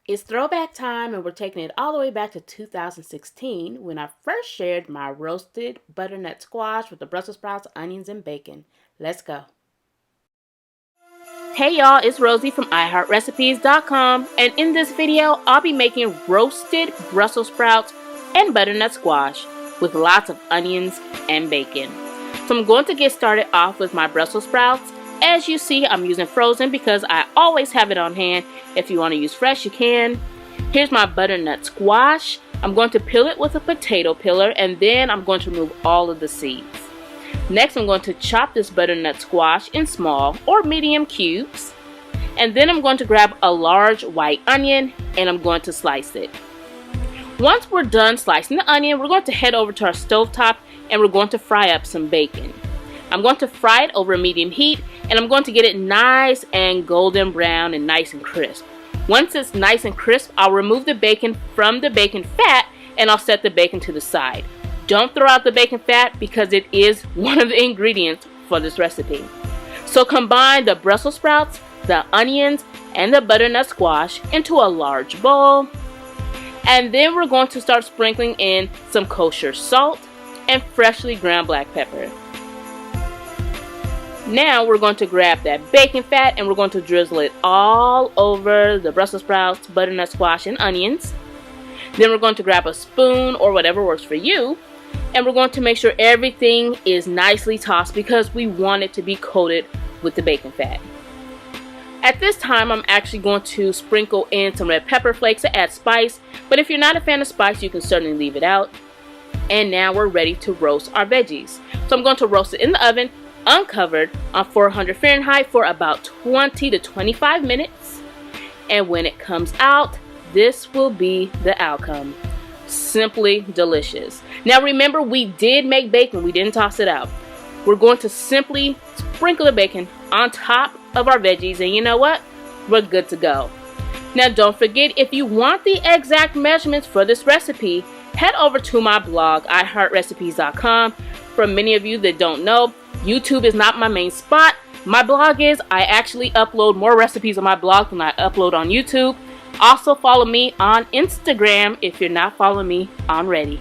It's throwback time, and we're taking it all the way back to 2016 when I first shared my roasted butternut squash with the Brussels sprouts, onions, and bacon. Let's go. Hey y'all, it's Rosie from iHeartRecipes.com, and in this video, I'll be making roasted Brussels sprouts and butternut squash with lots of onions and bacon. So I'm going to get started off with my Brussels sprouts. As you see, I'm using frozen because I always have it on hand. If you want to use fresh, you can. Here's my butternut squash. I'm going to peel it with a potato peeler, and then I'm going to remove all of the seeds. Next, I'm going to chop this butternut squash in small or medium cubes. And then I'm going to grab a large white onion and I'm going to slice it. Once we're done slicing the onion, we're going to head over to our stovetop and we're going to fry up some bacon. I'm going to fry it over medium heat, and I'm going to get it nice and golden brown and nice and crisp. Once it's nice and crisp, I'll remove the bacon from the bacon fat and I'll set the bacon to the side. Don't throw out the bacon fat because it is one of the ingredients for this recipe. So combine the Brussels sprouts, the onions, and the butternut squash into a large bowl. And then we're going to start sprinkling in some kosher salt and freshly ground black pepper. Now we're going to grab that bacon fat and we're going to drizzle it all over the Brussels sprouts, butternut squash, and onions. Then we're going to grab a spoon or whatever works for you, and we're going to make sure everything is nicely tossed because we want it to be coated with the bacon fat. At this time, I'm actually going to sprinkle in some red pepper flakes to add spice, but if you're not a fan of spice, you can certainly leave it out. And now we're ready to roast our veggies. So I'm going to roast it in the oven, uncovered, on 400 Fahrenheit for about 20 to 25 minutes. And when it comes out, this will be the outcome. Simply delicious. Now remember, we did make bacon. We didn't toss it out. We're going to simply sprinkle the bacon on top of our veggies, and you know what? We're good to go. Now don't forget, if you want the exact measurements for this recipe, head over to my blog, iHeartRecipes.com. For many of you that don't know, YouTube is not my main spot. My blog is. I actually upload more recipes on my blog than I upload on YouTube. Also follow me on Instagram if you're not following me already.